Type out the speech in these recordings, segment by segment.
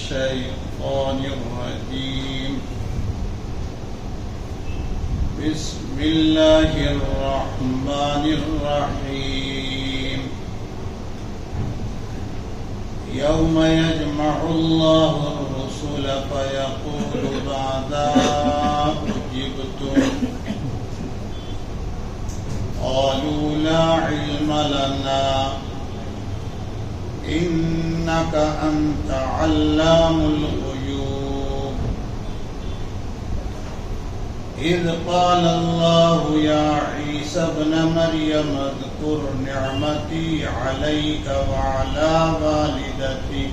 الشيطان الرجيم بسم الله الرحمن الرحيم يوم يجمع الله الرسل فيقول ماذا أجبتم قالوا لا علم لنا إنك أنت علام الغيوب إذ قال الله يا عيسى ابن مريم اذكر نعمتي عليك وعلى والدتك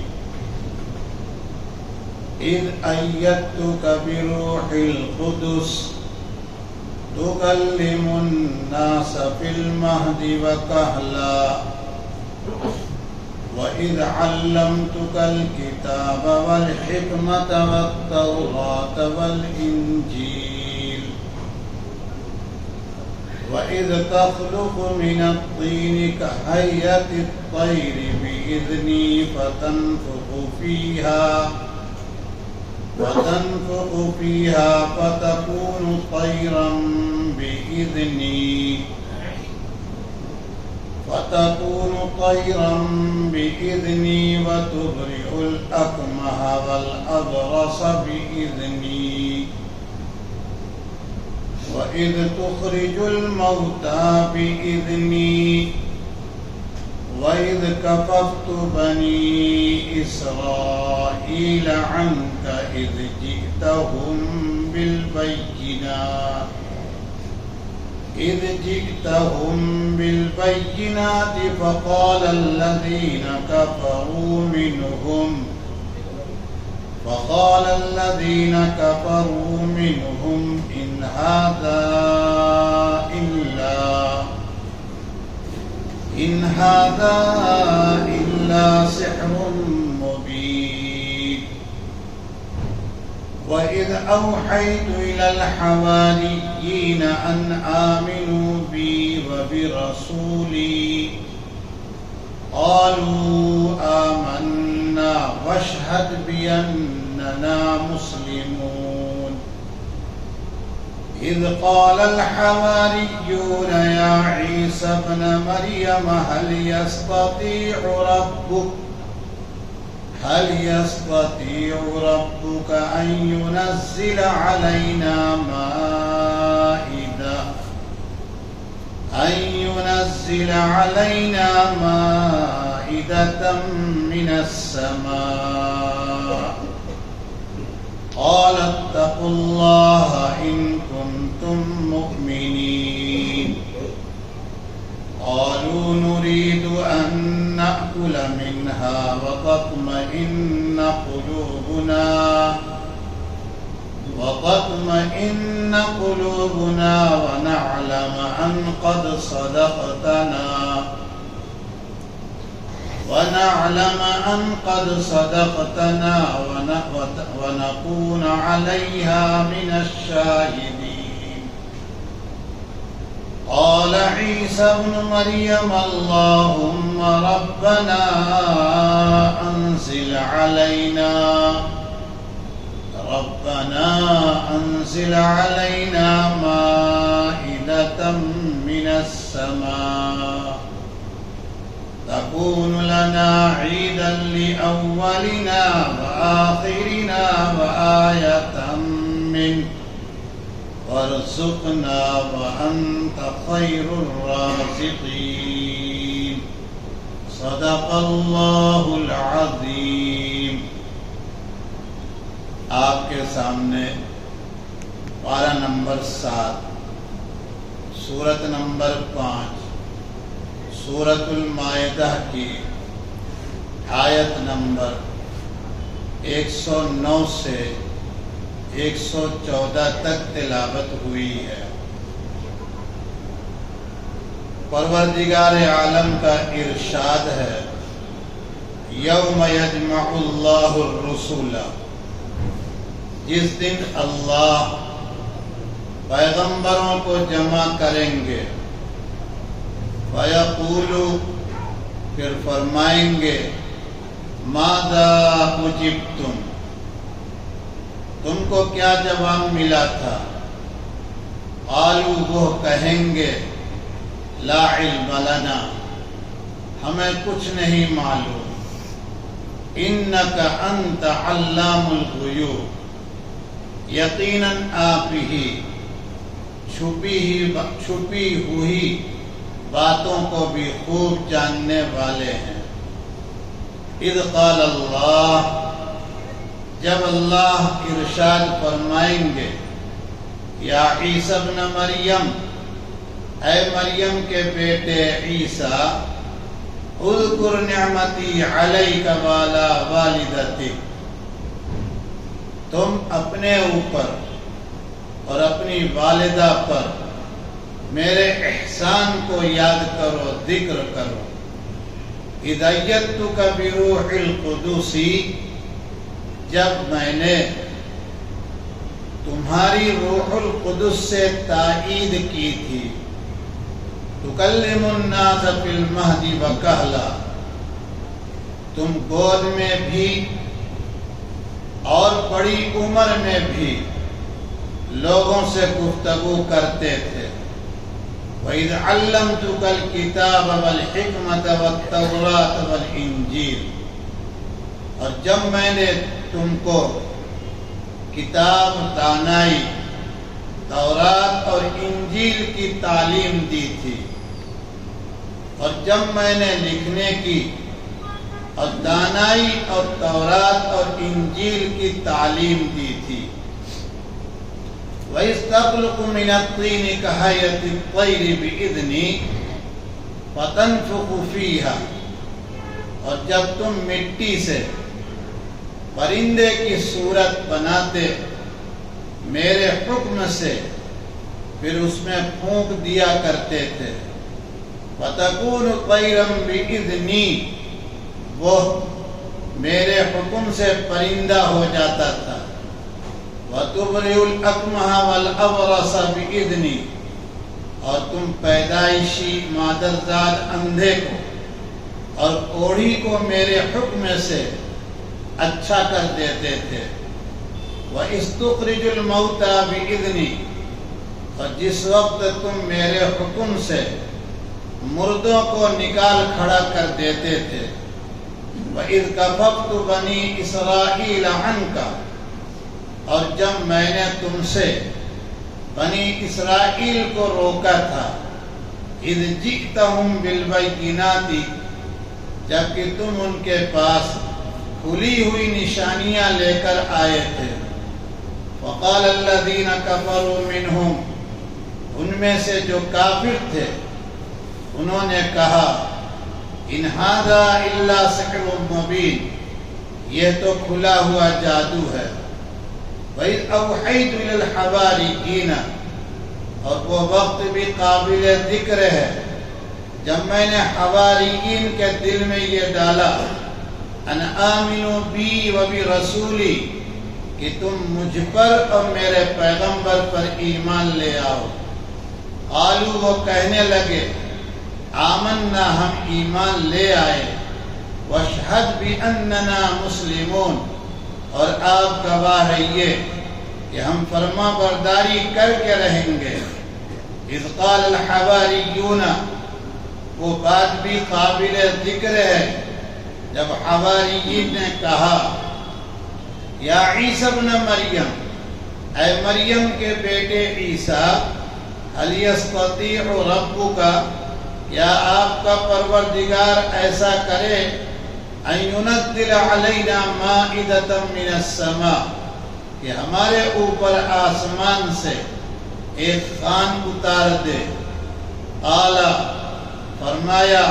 إذ أيدتك بروح القدس تكلم الناس في المهد وكهلا وَإِذْ عَلَّمْتُكَ الْكِتَابَ وَالْحِكْمَةَ وَالتَّوْرَاةَ وَالْإِنْجِيلَ وَإِذْ تَخْلُقُ مِنَ الطِّينِ كَهَيْئَةِ الطَّيْرِ بِإِذْنِي فَتَنفُخُ فِيهَا فَتَكُونُ طَيْرًا بإذني وتبرئ الأكمه والأبرص بإذني وإذ تخرج الموتى بإذني وإذ كففت بني إسرائيل عنك إذ جئتهم بالبينات فقال الذين كفروا منهم إن هذا إلا سحر مبين وإذ أوحيت إلى الحواريين أن آمنوا بي وبرسولي قالوا آمنا واشهد بأننا مسلمون إذ قال الحواريون يا عيسى ابن مريم هل يستطيع ربك أن ينزل علينا مائدة من السماء قال اتقوا الله إن كنتم مؤمنين قالوا نريد أن نأكل منها وتطمئن قلوبنا ونعلم أن قد صدقتنا ونكون عليها من الشاهدين قال عيسى ابن مريم اللهم ربنا أنزل علينا مائدة من السماء تكون لنا عيدا لأولنا وآخرنا وآية منك وارزقنا وأنت خير الرازقين صدق الله العظيم. آپ کے سامنے پارہ نمبر 7 سورت نمبر 5 سورت المائدہ کی آیت نمبر 109 سے 114 تک تلاوت ہوئی ہے. پروردگار عالم کا ارشاد ہے یوم یجمع اللہ الرسول، جس دن اللہ پیغمبروں کو جمع کریں گے. وَيَقُولُ، پھر فرمائیں گے ماذا اجبتم، تم کو کیا جواب ملا تھا؟ قالوا، وہ کہیں گے لا علم لنا، ہمیں کچھ نہیں معلوم، انک انت علام الغیوب، یقیناً آپ ہی چھپی ہوئی باتوں کو بھی خوب جاننے والے ہیں۔ اذ قال اللہ، جب اللہ ارشاد فرمائیں گے یا عیسی ابن مریم، اے مریم کے بیٹے عیسیٰ، اذکر نعمتی علیک وعلی والدتک، تم اپنے اوپر اور اپنی والدہ پر میرے احسان کو یاد کرو، ذکر کرو۔ اذ ایدتک بروح القدس، جب میں نے تمہاری روح القدس سے تائید کی تھی، تکلم الناس فی المہد وکہلا، تم گود میں بھی اور بڑی عمر میں بھی لوگوں سے گفتگو کرتے تھے۔ وَإِذْ عَلَّمْتُكَ الْكِتَابَ وَالْحِکْمَةَ وَالتَّوْرَاةَ وَالْإِنْجِیلَ، اور جب میں نے تم کو کتاب، دانائی، تورات اور انجیل کی تعلیم دی تھی، اور جب میں نے لکھنے کی اور دانائی اور تورات اور انجیل کی تعلیم دی تھی۔ وَإِذْ تَخْلُقُ مِنَ الطِّينِ كَهَيْئَةِ الطَّيْرِ بِإِذْنِي فَتَنفُخُ فِيهَا، اور جب تم مٹی سے پرندے کی صورت بناتے میرے حکم سے، پھر اس میں پھونک دیا کرتے تھے۔ فَتَكُونُ طَيْرًا بِإِذْنِي، وہ میرے حکم سے پرندہ ہو جاتا تھا۔ وَتُبْرِئُ الْأَكْمَحَ وَالْأَبْرَصَ بِإِذْنِي، اور تم پیدائشی مادرزاد اندھے کو اور کوڑھی کو میرے حکم سے اچھا کر دیتے تھے۔ وَإِذْ تُخْرِجُ الْمَوْتَى بِإِذْنِي، اور جس وقت تم میرے حکم سے مردوں کو نکال کھڑا کر دیتے تھے۔ وَإِذْ كَفَفْتُ بَنِي إِسْرَائِيلَ عَنْكَ، اور جب میں نے تم سے بنی اسرائیل کو روکا تھا۔ اذ جئتہم بالبینات، جبکہ تم ان کے پاس کھلی ہوئی نشانیاں لے کر آئے تھے۔ وقال الذین کفروا منہم، ان میں سے جو کافر تھے انہوں نے کہا ان ھذا الا سحر مبین، یہ تو کھلا ہوا جادو ہے۔ وَإِذْ أَوْحَيْتُ إِلَى الْحَوَارِيِّينَ، اور وہ وقت بھی قابل ذکر ہے جب میں نے حواریین کے دل میں یہ ڈالا ان آمنوا بی وبرسولی، کہ تم مجھ پر اور میرے پیغمبر پر ایمان لے آؤ۔ قالوا، وہ کہنے لگے آمنا، ہم ایمان لے آئے۔ واشہد بأننا مسلمون، اور آپ گواہ رہیے کہ ہم فرما برداری کر کے رہیں گے۔ اذ قال الحواریون، وہ بات بھی قابل ذکر ہے جب حواریین نے کہا یا عیسی ابن مریم، اے مریم کے بیٹے عیسیٰ، هل یستطیع ربک، کیا آپ کا پروردگار ایسا کرے ان ينزل علینا مائدۃ من السماء، کہ ہمارے اوپر آسمان سے ایک خوان اتار دے۔ قال، فرمایا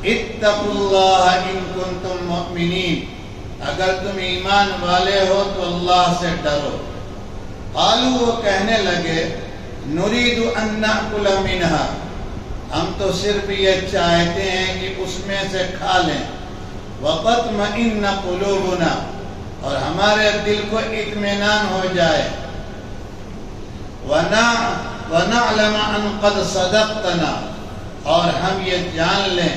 اتقوا اللہ ان کنتم مؤمنین، اگر تم ایمان والے ہو تو اللہ سے ڈرو۔ قالوا، وہ کہنے لگے نرید ان نأکل منہا، ہم تو صرف یہ چاہتے ہیں کہ اس میں سے کھا لیں۔ وَتَطْمَئِنَّ قُلُوبُنَا، اور ہمارے دل کو اطمینان ہو جائے۔ وَنَعْلَمَ أَنْ قَدْ صَدَقْتَنَا، اور ہم یہ جان لیں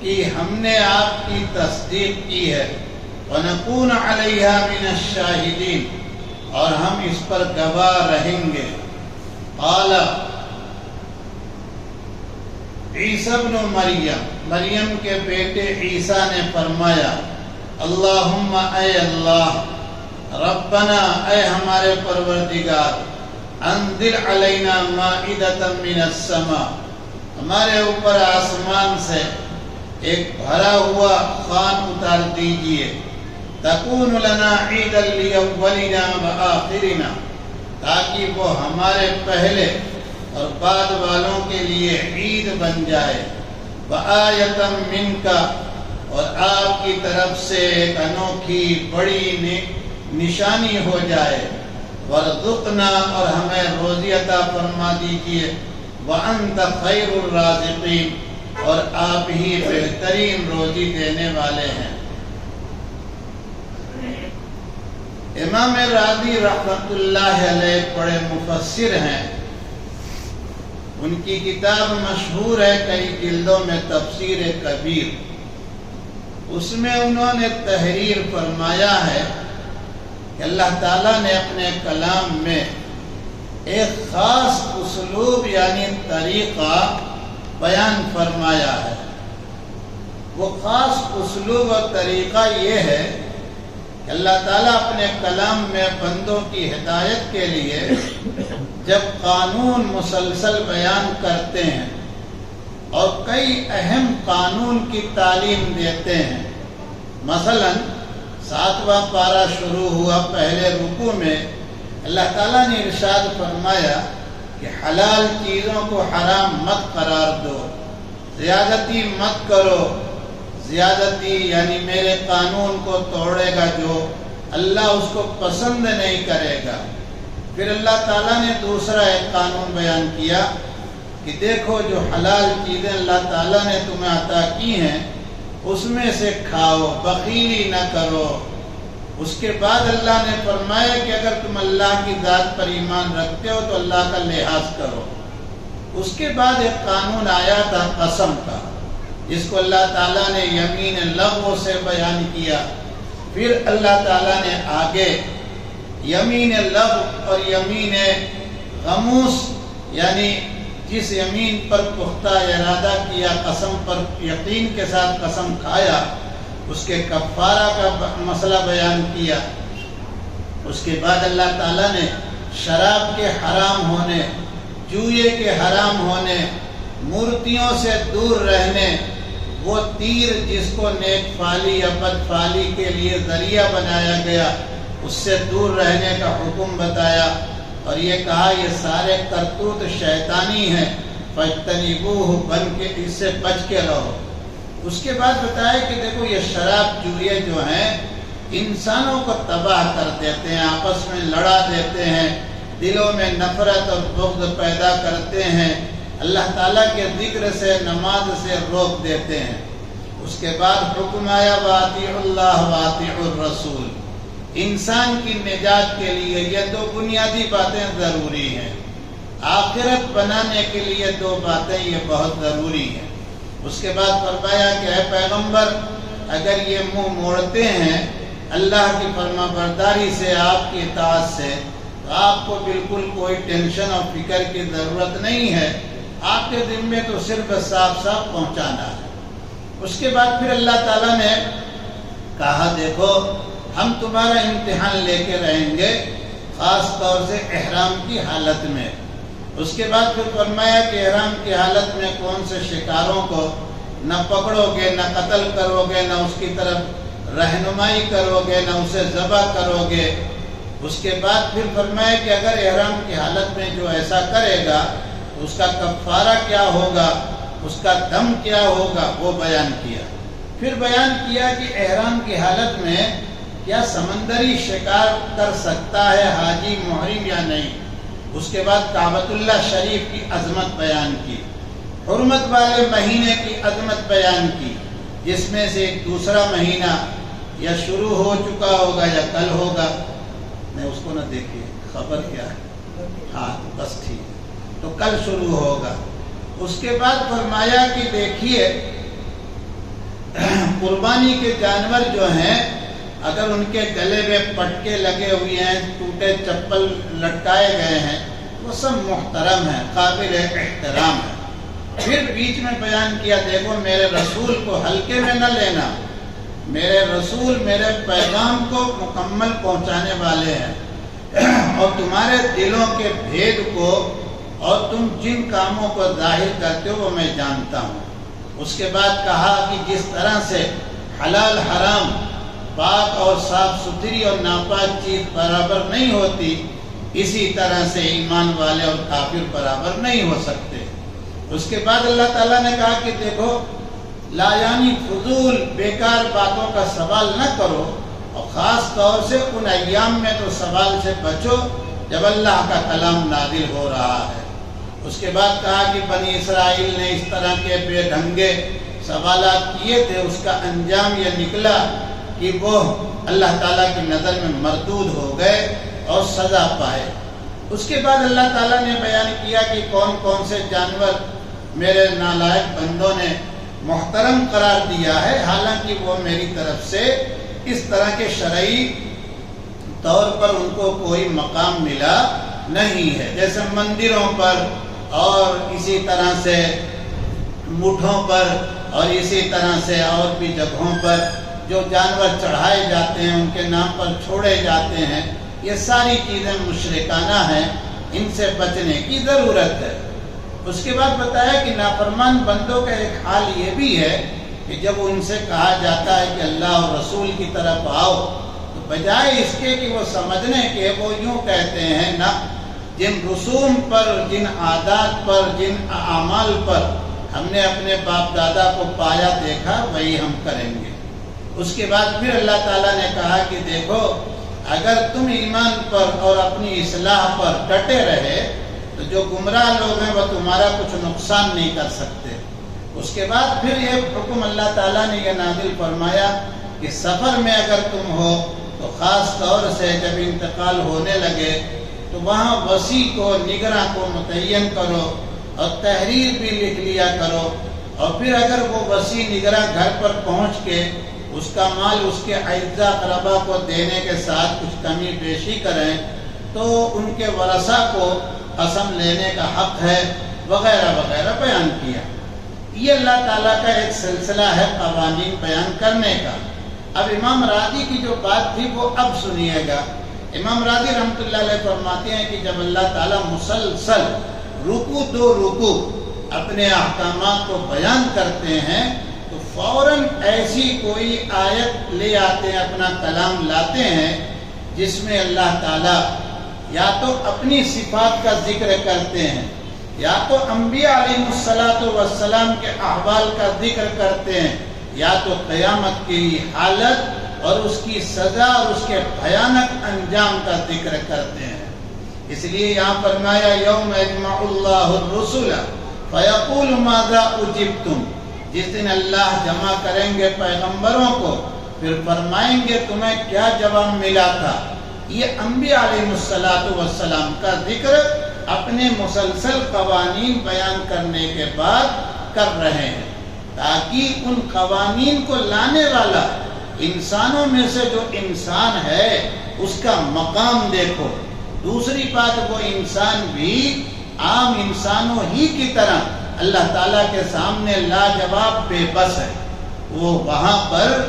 کہ ہم نے آپ کی تصدیق کی ہے، وَنَكُونَ عَلَيْهَا مِنَ الشَّاهِدِينَ، اور ہم اس پر گواہ رہیں گے۔ قال عیسیٰ ابن مریم کے بیٹے عیسیٰ نے فرمایا، اللہم اے اللہ، ربنا اے ہمارے پروردگار، انزل علینا مائدۃ من السماء، ہمارے اوپر آسمان سے ایک بھرا ہوا خوان اتار دیجئے، تکون لنا عیدا لاولنا وآخرنا، تاکہ وہ ہمارے پہلے اور بعد والوں کے لیے عید بن جائے، وآیۃ منک، اور آپ کی طرف سے ایک انوکھی بڑی نشانی ہو جائے، وارزقنا، اور ہمیں روزی عطا فرما دیجئے، وانت خیر الرازقین، اور آپ ہی بہترین روزی دینے والے ہیں۔ امام راضی رحمۃ اللہ علیہ بڑے مفسر ہیں، ان کی کتاب مشہور ہے کئی جلدوں میں، تفسیر کبیر، اس میں انہوں نے تحریر فرمایا ہے کہ اللہ تعالیٰ نے اپنے کلام میں ایک خاص اسلوب یعنی طریقہ بیان فرمایا ہے۔ وہ خاص اسلوب اور طریقہ یہ ہے کہ اللہ تعالیٰ اپنے کلام میں بندوں کی ہدایت کے لیے جب قانون مسلسل بیان کرتے ہیں اور کئی اہم قانون کی تعلیم دیتے ہیں، مثلا 7واں پارہ شروع ہوا، پہلے رکوع میں اللہ تعالیٰ نے ارشاد فرمایا کہ حلال چیزوں کو حرام مت قرار دو، زیادتی مت کرو، زیادتی یعنی میرے قانون کو توڑے گا جو، اللہ اس کو پسند نہیں کرے گا۔ پھر اللہ تعالیٰ نے دوسرا ایک قانون بیان کیا کہ دیکھو جو حلال چیزیں اللہ تعالیٰ نے تمہیں عطا کی ہیں اس میں سے کھاؤ، بخیلی نہ کرو۔ اس کے بعد اللہ نے فرمایا کہ اگر تم اللہ کی ذات پر ایمان رکھتے ہو تو اللہ کا لحاظ کرو۔ اس کے بعد ایک قانون آیا تھا قسم کا، جس کو اللہ تعالیٰ نے یمین لغو سے بیان کیا۔ پھر اللہ تعالیٰ نے آگے یمین لغو اور یمین غموس، یعنی جس یمین پر پختہ ارادہ کیا، قسم پر یقین کے ساتھ قسم کھایا، اس کے کفارہ کا مسئلہ بیان کیا۔ اس کے بعد اللہ تعالیٰ نے شراب کے حرام ہونے، جوئے کے حرام ہونے، مورتیوں سے دور رہنے، وہ تیر جس کو نیک فالی یا بد فالی کے لیے ذریعہ بنایا گیا، اس سے دور رہنے کا حکم بتایا، اور یہ کہا یہ سارے کرتوت شیطانی ہیں، فاجتنبوہ، بن کے اس سے بچ کے رہو۔ اس کے بعد بتایا کہ دیکھو یہ شراب جوئے جو ہیں انسانوں کو تباہ کر دیتے ہیں، آپس میں لڑا دیتے ہیں، دلوں میں نفرت اور بغض پیدا کرتے ہیں، اللہ تعالیٰ کے ذکر سے، نماز سے روک دیتے ہیں۔ اس کے بعد حکم آیا وَأَطِیعُوا اللَّهَ وَأَطِیعُوا الرَّسُولَ، انسان کی نجات کے لیے یہ دو بنیادی باتیں ضروری ہیں، آخرت بنانے کے لیے دو باتیں یہ بہت ضروری ہیں۔ اس کے بعد فرمایا کہ اے پیغمبر، اگر یہ منہ موڑتے ہیں اللہ کی فرما برداری سے، آپ کی اطاعت سے، تو آپ کو بالکل کوئی ٹینشن اور فکر کی ضرورت نہیں ہے، آپ کے ذمے تو صرف صاف صاف پہنچانا ہے۔ اس کے بعد پھر اللہ تعالیٰ نے کہا دیکھو ہم تمہارا امتحان لے کے رہیں گے، خاص طور سے احرام کی حالت میں۔ اس کے بعد پھر فرمایا کہ احرام کی حالت میں کون سے شکاروں کو نہ پکڑو گے، نہ قتل کرو گے، نہ اس کی طرف رہنمائی کرو گے، نہ اسے ذبح کرو گے۔ اس کے بعد پھر فرمایا کہ اگر احرام کی حالت میں جو ایسا کرے گا تو اس کا کفارہ کیا ہوگا، اس کا دم کیا ہوگا، وہ بیان کیا۔ پھر بیان کیا کہ احرام کی حالت میں کیا سمندری شکار کر سکتا ہے حاجی محرم یا نہیں۔ اس کے بعد کعبۃ اللہ شریف کی عظمت بیان کی، حرمت والے مہینے کی عظمت بیان کی، جس میں سے ایک دوسرا مہینہ یا شروع ہو چکا ہوگا یا کل ہوگا، نہیں اس کو نہ دیکھیے خبر کیا ہے، ہاں بس ٹھیک، تو کل شروع ہوگا۔ اس کے بعد فرمایا کہ دیکھیے قربانی کے جانور جو ہیں اگر ان کے گلے میں پٹکے لگے ہوئے ہیں، ٹوٹے چپل لٹکائے گئے ہیں، وہ سب محترم ہیں، قابل احترام ہے۔ پھر بیچ میں بیان کیا دیکھو میرے رسول کو ہلکے میں نہ لینا، میرے رسول میرے پیغام کو مکمل پہنچانے والے ہیں اور تمہارے دلوں کے بھید کو اور تم جن کاموں کو ظاہر کرتے ہو وہ میں جانتا ہوں۔ اس کے بعد کہا کہ جس طرح سے حلال حرام، پاک اور صاف ستھری اور ناپاک چیز برابر نہیں ہوتی، اسی طرح سے ایمان والے اور کافر برابر نہیں ہو سکتے۔ اس کے بعد اللہ تعالیٰ نے کہا کہ دیکھو لا یعنی فضول بیکار باتوں کا سوال نہ کرو، اور خاص طور سے ان ایام میں تو سوال سے بچو جب اللہ کا کلام نازل ہو رہا ہے۔ اس کے بعد کہا کہ بنی اسرائیل نے اس طرح کے بے ڈھنگے سوالات کیے تھے، اس کا انجام یہ نکلا کہ وہ اللہ تعالیٰ کی نظر میں مردود ہو گئے اور سزا پائے۔ اس کے بعد اللہ تعالیٰ نے بیان کیا کہ کون کون سے جانور میرے نالائق بندوں نے محترم قرار دیا ہے، حالانکہ وہ میری طرف سے اس طرح کے شرعی طور پر ان کو کوئی مقام ملا نہیں ہے، جیسے مندروں پر اور اسی طرح سے مٹھوں پر اور اسی طرح سے اور بھی جگہوں پر جو جانور چڑھائے جاتے ہیں ان کے نام پر چھوڑے جاتے ہیں، یہ ساری چیزیں مشرکانہ ہیں، ان سے بچنے کی ضرورت ہے۔ اس کے بعد بتایا کہ نافرمان بندوں کا ایک حال یہ بھی ہے کہ جب ان سے کہا جاتا ہے کہ اللہ اور رسول کی طرف آؤ، تو بجائے اس کے کہ وہ سمجھنے کے وہ یوں کہتے ہیں نہ، جن رسوم پر، جن عادات پر، جن اعمال پر ہم نے اپنے باپ دادا کو پایا دیکھا وہی ہم کریں گے۔ اس کے بعد پھر اللہ تعالیٰ نے کہا کہ دیکھو اگر تم ایمان پر اور اپنی اصلاح پر ڈٹے رہے تو جو گمراہ لوگ ہیں وہ تمہارا کچھ نقصان نہیں کر سکتے۔ اس کے بعد پھر ایک حکم اللہ تعالیٰ نے یہ نازل فرمایا کہ سفر میں اگر تم ہو تو خاص طور سے جب انتقال ہونے لگے تو وہاں وصی کو، نگراں کو متعین کرو اور تحریر بھی لکھ لیا کرو، اور پھر اگر وہ وصی نگراں گھر پر پہنچ کے اس کا مال اس کے اعزاء اقربا کو دینے کے ساتھ کچھ کمی بیشی کریں تو ان کے ورثاء کو قسم لینے کا حق ہے، وغیرہ وغیرہ بیان کیا۔ یہ اللہ تعالیٰ کا ایک سلسلہ ہے قوانین بیان کرنے کا۔ اب امام راضی کی جو بات تھی وہ اب سنیے گا۔ امام راضی رحمۃ اللہ علیہ فرماتے ہیں کہ جب اللہ تعالیٰ مسلسل رکوع دو رکوع اپنے احکامات کو بیان کرتے ہیں تو فوراً ایسی کوئی آیت لے آتے ہیں، اپنا کلام لاتے ہیں جس میں اللہ تعالیٰ یا تو اپنی صفات کا ذکر کرتے ہیں، یا تو انبیاء علیہ السلام کے احوال کا ذکر کرتے ہیں، یا تو قیامت کی حالت اور اس کی سزا اور اس کے بھیانک انجام کا ذکر کرتے ہیں۔ اس لیے یہاں فرمایا یوم یجمع اللہ الرسل فیقول ماذا اجبتم، جس دن اللہ جمع کریں گے پیغمبروں کو پھر فرمائیں گے تمہیں کیا جواب ملا تھا۔ یہ انبیاء علیہ السلام کا ذکر اپنے مسلسل قوانین بیان کرنے کے بعد کر رہے ہیں، تاکہ ان قوانین کو لانے والا انسانوں میں سے جو انسان ہے اس کا مقام دیکھو۔ دوسری بات، وہ انسان بھی عام انسانوں ہی کی طرح اللہ تعالیٰ کے سامنے لاجواب بے بس ہے، وہ وہاں پر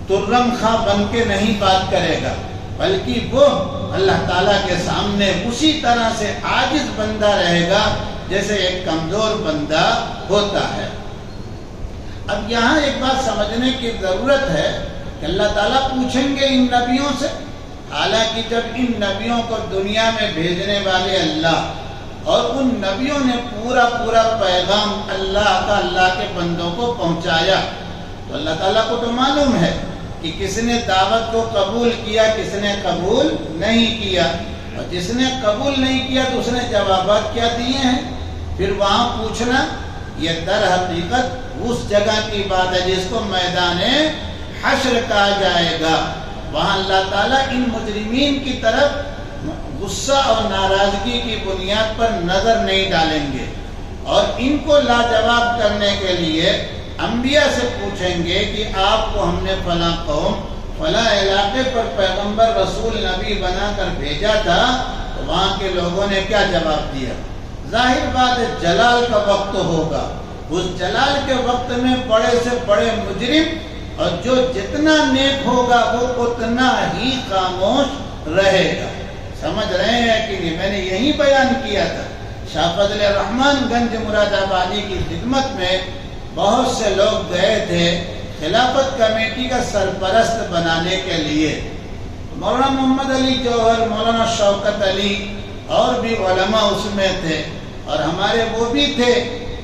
ترم خواہ بن کے نہیں بات کرے گا، بلکہ وہ اللہ تعالیٰ کے سامنے اسی طرح سے عاجز بندہ رہے گا جیسے ایک کمزور بندہ ہوتا ہے۔ اب یہاں ایک بات سمجھنے کی ضرورت ہے کہ اللہ تعالیٰ پوچھیں گے ان نبیوں سے، حالانکہ جب ان نبیوں کو دنیا میں بھیجنے والے اللہ اور ان نبیوں نے پورا پیغام اللہ کے بندوں کو پہنچایا تو اللہ تعالیٰ کو تو معلوم ہے کہ کس نے دعوت کو قبول کیا، کس نے قبول نہیں کیا، اور جس نے قبول نہیں کیا تو اس نے جوابات کیا دیے ہیں۔ پھر وہاں پوچھنا یہ در حقیقت اس جگہ کی بات ہے جس کو میدان حشر کہا جائے گا۔ وہاں اللہ تعالیٰ ان مجرمین کی طرف غصہ اور ناراضگی کی بنیاد پر نظر نہیں ڈالیں گے، اور ان کو لاجواب کرنے کے لیے انبیاء سے پوچھیں گے کہ آپ کو ہم نے فلاں قوم فلاں علاقے پر پیغمبر رسول نبی بنا کر بھیجا تھا، تو وہاں کے لوگوں نے کیا جواب دیا؟ ظاہر بات ہے جلال کا وقت ہوگا، اس جلال کے وقت میں بڑے سے بڑے مجرم اور جو جتنا نیک ہوگا وہ اتنا ہی خاموش رہے گا۔ سمجھ رہے ہیں کہ نہیں؟ میں نے یہی بیان کیا تھا، شاہ فضل الرحمن گنج مراد آبادی کی خدمت میں بہت سے لوگ گئے تھے خلافت کمیٹی کا سرپرست بنانے کے لیے۔ مولانا محمد علی جوہر، مولانا شوکت علی اور بھی علماء اس میں تھے، اور ہمارے وہ بھی تھے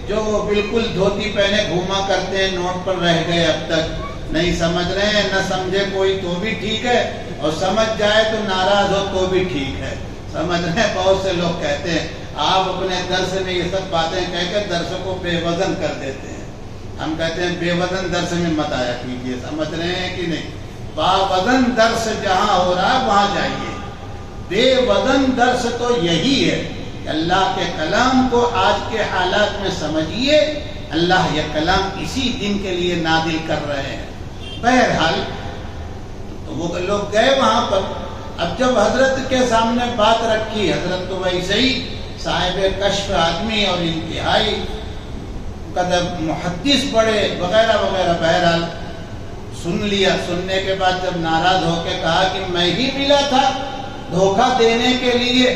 جو بالکل دھوتی پہنے گھوما کرتے ہیں، نوٹ پر رہ گئے اب تک۔ نہیں سمجھ رہے ہیں، نہ سمجھے کوئی تو بھی ٹھیک ہے، اور سمجھ جائے تو ناراض ہو تو بھی ٹھیک ہے۔ سمجھ رہے ہیں، بہت سے لوگ کہتے ہیں آپ اپنے درس میں یہ سب باتیں کہہ کر درس کو بے وزن کر دیتے ہیں۔ ہم کہتے ہیں بے وزن درس میں مت آیا کیجیے، سمجھ رہے ہیں کہ نہیں؟ باوزن درس جہاں ہو رہا وہاں جائیے۔ بے وزن درس تو یہی ہے کہ اللہ کے کلام کو آج کے حالات میں سمجھیے، اللہ یہ کلام اسی دن کے لیے نازل کر رہے ہیں۔ بہرحال تو وہ لوگ گئے وہاں پر۔ اب جب حضرت کے سامنے بات رکھی، حضرت تو ویسے ہی صاحب کشف آدمی اور انتہائی قدر محدث بڑے وغیرہ وغیرہ، بہرحال سن لیا۔ سننے کے بعد جب ناراض ہو کے کہا کہ میں ہی ملا تھا دھوکہ دینے کے لیے،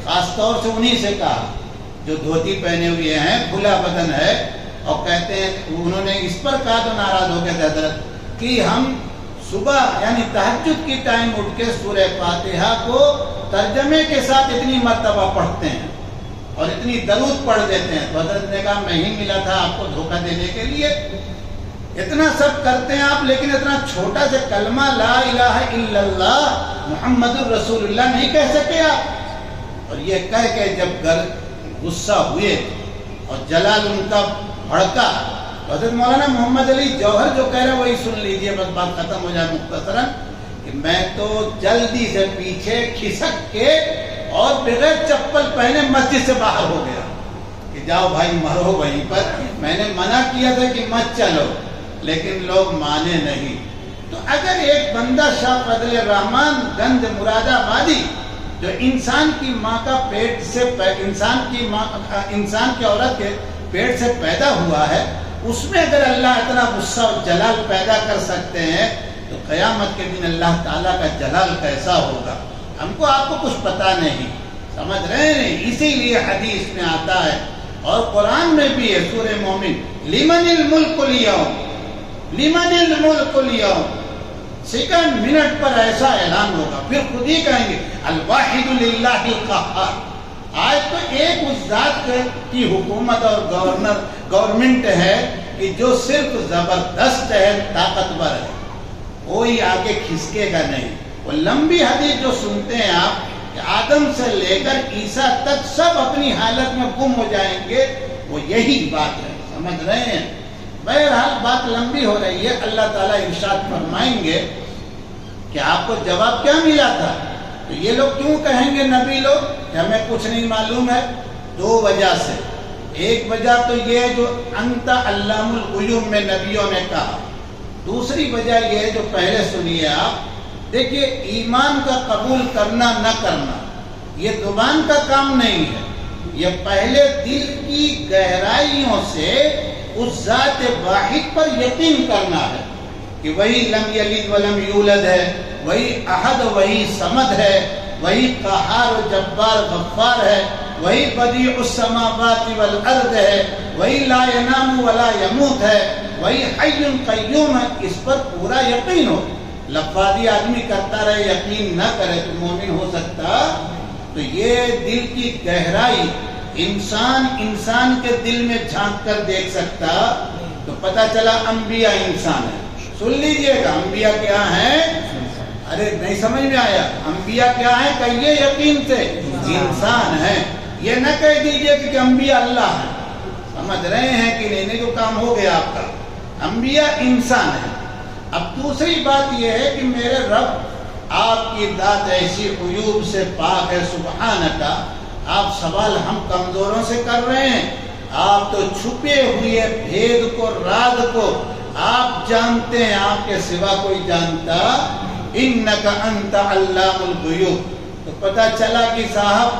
خاص طور سے انہی سے کہا جو دھوتی پہنے ہوئے ہیں، کھلا بدن ہے، اور کہتے ہیں انہوں نے اس پر کہا تو ناراض ہو گئے حضرت کہ ہم صبح یعنی تہجد کی ٹائم اٹھ کے سورہ فاتحہ کو ترجمے کے ساتھ اتنی مرتبہ پڑھتے ہیں اور اتنی درود پڑھ دیتے ہیں۔ تو حضرت نے کہا میں ہی ملا تھا آپ کو دھوکہ دینے کے لیے، اتنا سب کرتے ہیں آپ، لیکن اتنا چھوٹا سے کلمہ لا الہ الا اللہ محمد الرسول اللہ نہیں کہہ سکے آپ؟ اور یہ کہہ کے جب غصہ ہوئے اور جلال ان کا بھڑکا، حضرت مولانا محمد علی جوہر جو کہہ رہے وہی سن لیجئے، بس بات ختم ہو جائے مختصراً، کہ میں تو جلدی سے پیچھے کھسک کے اور بغیر چپل پہنے مسجد سے باہر ہو گیا کہ جاؤ بھائی مرو وہیں پر۔ میں نے منع کیا تھا کہ مت چلو، لیکن لوگ مانے نہیں۔ تو اگر ایک بندہ شاہ فضل الرحمن گنج مراد آبادی جو انسان کی ماں کا پیٹ سے انسان کی عورت کے پیٹ سے پیدا ہوا ہے، اس میں اگر اللہ اتنا غصہ اور جلال پیدا کر سکتے ہیں تو قیامت کے دن اللہ تعالیٰ کا جلال کیسا ہوگا؟ ہم کو آپ کو کچھ پتا نہیں، سمجھ رہے ہیں؟ اسی لیے حدیث میں آتا ہے اور قرآن میں بھی ہے، سورہ مومن، لمن الملک اليوم، لمن الملک اليوم، سیکنڈ منٹ پر ایسا اعلان ہوگا، پھر خود ہی کہیں گے الواحد للہ القہار۔ آج تو ایک اس ذات کی حکومت اور گورنمنٹ ہے کہ جو صرف زبردست ہے، طاقتور ہے، کوئی آگے کھسکے گا نہیں۔ وہ لمبی حدیث جو سنتے ہیں آپ کہ آدم سے لے کر عیسیٰ تک سب اپنی حالت میں گم ہو جائیں گے، وہ یہی بات ہے، سمجھ رہے ہیں؟ بہرحال بات لمبی ہو رہی ہے، اللہ تعالیٰ ارشاد فرمائیں گے کہ آپ کو جواب کیا ملا تھا؟ تو یہ لوگ کیوں کہیں گے نبی لوگ کہ ہمیں کچھ نہیں معلوم ہے؟ دو وجہ سے۔ ایک وجہ تو یہ جو انت علام الغیوب میں نبیوں نے کہا، دوسری وجہ یہ ہے جو پہلے سنیے آپ، دیکھیے ایمان کا قبول کرنا نہ کرنا یہ زبان کا کام نہیں ہے، یہ پہلے دل کی گہرائیوں سے اس ذات واحد پر یقین کرنا ہے کہ وہی لم یلد ولم یولد ہے، وہی احد، وہی صمد ہے، وہی قہار و جبار غفار ہے، وہی بدیع السماوات والارض ہے، وہی لا ینام ولا یموت ہے، وہی حی قیوم ہے۔ اس پر پورا یقین ہو۔ لفظی آدمی کرتا رہے یقین نہ کرے تو مومن ہو سکتا؟ تو یہ دل کی گہرائی انسان کے دل میں جھانک کر دیکھ سکتا؟ تو پتہ چلا انبیاء انسان ہے۔ سن لیجئے گا انبیاء کیا ہیں؟ ارے نہیں سمجھ میں آیا؟ انبیاء کیا ہیں؟ کہیے یقین سے انسان ہیں۔ یہ نہ کہہ دیجئے کہ انبیاء اللہ ہیں۔ سمجھ رہے ہیں کہ نہیں؟ تو کام ہو گیا آپ کا۔ انبیاء انسان ہیں۔ اب دوسری بات یہ ہے کہ میرے رب آپ کی ذات ایسی عیوب سے پاک ہے، سبحانکا۔ آپ سوال ہم کمزوروں سے کر رہے ہیں، آپ تو چھپے ہوئے بھید کو، راز کو آپ جانتے ہیں، آپ کے سوا کوئی جانتا انک انت علام الغیوب۔ تو پتہ چلا کہ صاحب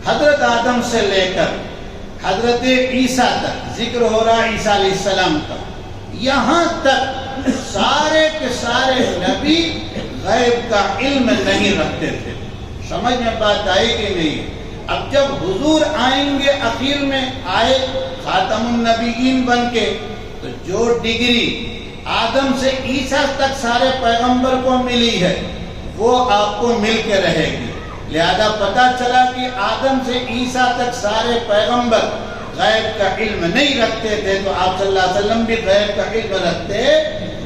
حضرت آدم سے لے کر حضرت عیسیٰ تک ذکر ہو رہا عیسیٰ علیہ السلام کا، یہاں تک سارے کے سارے نبی غیب کا علم نہیں رکھتے تھے۔ سمجھ میں بات آئی کہ نہیں؟ اب جب حضور آئیں گے، اخیر میں آئے خاتم النبیین بن کے، تو جو ڈگری آدم سے عیسیٰ تک سارے پیغمبر کو ملی ہے وہ آپ کو مل کے رہے گی۔ لہذا پتہ چلا کہ آدم سے عیسیٰ تک سارے پیغمبر غیب کا علم نہیں رکھتے تھے، تو آپ صلی اللہ علیہ وسلم بھی غیب کا علم رکھتے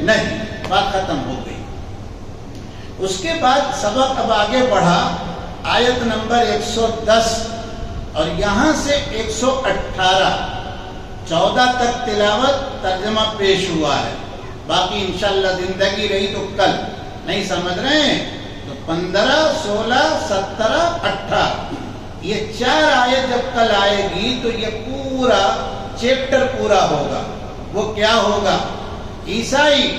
نہیں۔ بات ختم ہو گئی۔ اس کے بعد سبق اب آگے بڑھا، آیت نمبر 110 اور یہاں سے 118 14 تک تلاوت ترجمہ پیش ہوا ہے۔ باقی انشاءاللہ زندگی رہی تو کل، نہیں سمجھ رہے ہیں تو 15 16 17 18 یہ 4 آیت جب کل آئے گی تو یہ پورا چیپٹر پورا ہوگا۔ وہ کیا ہوگا؟ عیسائی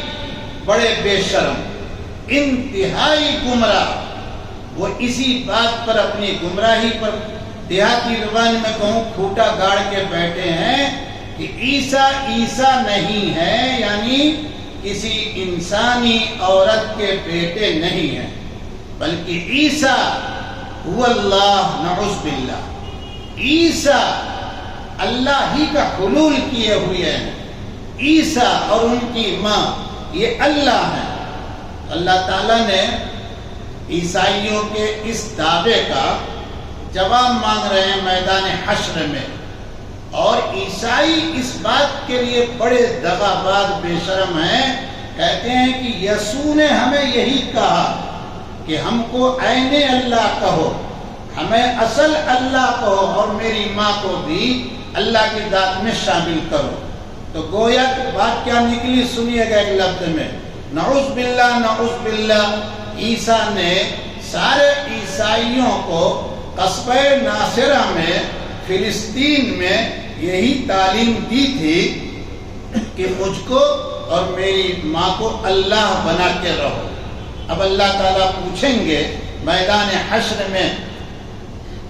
بڑے بے شرم، انتہائی گمراہ، وہ اسی بات پر اپنی گمراہی پر دیہاتی زبان میں کہوں کھوٹا گاڑ کے بیٹھے ہیں کہ عیسیٰ عیسیٰ نہیں ہے، یعنی کسی انسانی عورت کے بیٹے نہیں ہیں، بلکہ عیسیٰ هو اللہ، نعوذ باللہ، عیسیٰ اللہ ہی کا حلول کیے ہوئے ہیں۔ عیسیٰ اور ان کی ماں یہ اللہ ہیں۔ اللہ تعالیٰ نے عیسائیوں کے اس دعوے کا جواب مانگ رہے ہیں میدان حشر میں، اور عیسائی اس بات کے لیے بڑے دغاباز بے شرم ہیں، کہتے ہیں کہ یسوع نے ہمیں یہی کہا کہ ہم کو عین اللہ کہو، ہمیں اصل اللہ کہو، اور میری ماں کو بھی اللہ کی ذات میں شامل کرو۔ تو گویا کہ بات کیا نکلی، سنیے گا ایک لفظ میں، نعوذ باللہ نعوذ باللہ۔ عیسیٰ نے سارے عیسائیوں کو قصبہ ناصرہ میں فلسطین میں یہی تعلیم دی تھی کہ مجھ کو اور میری ماں کو اللہ بنا کے رہو۔ اب اللہ تعالیٰ پوچھیں گے میدان حشر میں،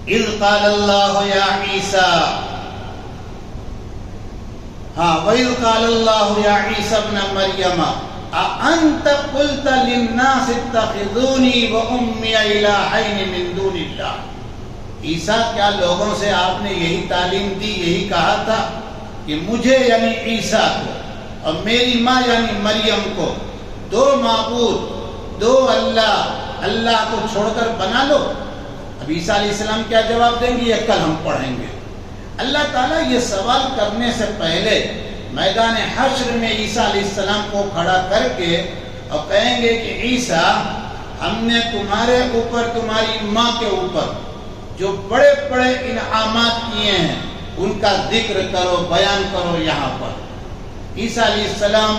اذ قال اللہ یا عیسیٰ، وَإِذْ قَالَ اللَّهُ يَا عِيسَى ابْنَ مَرْيَمَ أَأَنْتَ قُلْتَ لِلنَّاسِ اتَّخِذُونِي وَأُمِّيَ إِلَٰهَيْنِ مِن دُونِ اللَّهِ۔ عیسیٰ کیا لوگوں سے آپ نے یہی تعلیم دی، یہی کہا تھا کہ مجھے یعنی عیسیٰ کو اور میری ماں یعنی مریم کو دو معبود، دو اللہ کو چھوڑ کر بنا لو؟ اب عیسیٰ علیہ السلام کیا جواب دیں گے یہ کل ہم پڑھیں گے۔ اللہ تعالیٰ یہ سوال کرنے سے پہلے میدان حشر میں عیسیٰ علیہ السلام کو کھڑا کر کے اور کہیں گے کہ عیسیٰ، ہم نے تمہارے اوپر، تمہاری ماں کے اوپر جو بڑے بڑے انعامات کیے ہیں ان کا ذکر کرو، بیان کرو یہاں پر۔ عیسیٰ علیہ السلام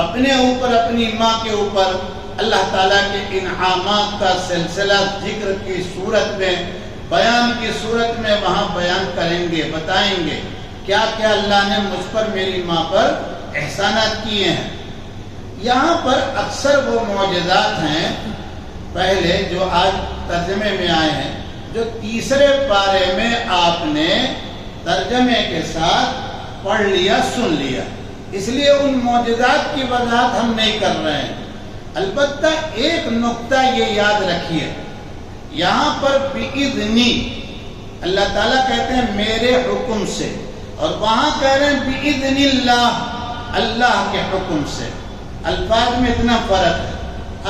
اپنے اوپر، اپنی ماں کے اوپر اللہ تعالیٰ کے انعامات کا سلسلہ ذکر کی صورت میں، بیان کی صورت میں وہاں بیان کریں گے، بتائیں گے کیا کیا اللہ نے مجھ پر، میری ماں پر احسانات کیے ہیں۔ یہاں پر اکثر وہ معجزات ہیں پہلے جو آج ترجمے میں آئے ہیں، جو تیسرے پارے میں آپ نے ترجمے کے ساتھ پڑھ لیا، سن لیا، اس لیے ان معجزات کی وضاحت ہم نہیں کر رہے ہیں۔ البتہ ایک نقطہ یہ یاد رکھیے، یہاں پر بِإِذْنِ اللہ تعالیٰ کہتے ہیں میرے حکم سے، اور وہاں کہہ رہے ہیں بِإِذْنِ اللہ، اللہ کے حکم سے۔ الفاظ میں اتنا فرق ہے،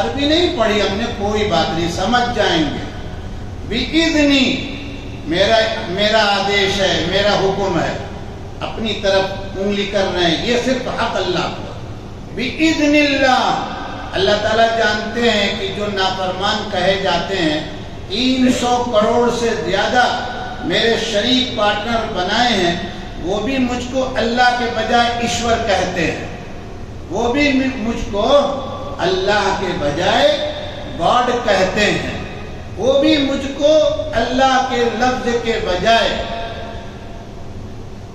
عربی نہیں پڑھی ہم نے، کوئی بات نہیں، سمجھ جائیں گے۔ بِإِذْنِ میرا آدیش ہے، میرا حکم ہے، اپنی طرف انگلی کر رہے ہیں، یہ صرف حق اللہ کو۔ بِإِذْنِ اللہ، اللہ تعالیٰ جانتے ہیں کہ جو نافرمان کہے جاتے ہیں، 300 کروڑ سے زیادہ میرے شریک پارٹنر بنائے ہیں، وہ بھی مجھ کو اللہ کے بجائے ایشور کہتے ہیں، وہ بھی مجھ کو اللہ کے بجائے گاڈ کہتے ہیں، وہ بھی مجھ کو اللہ کے لفظ کے بجائے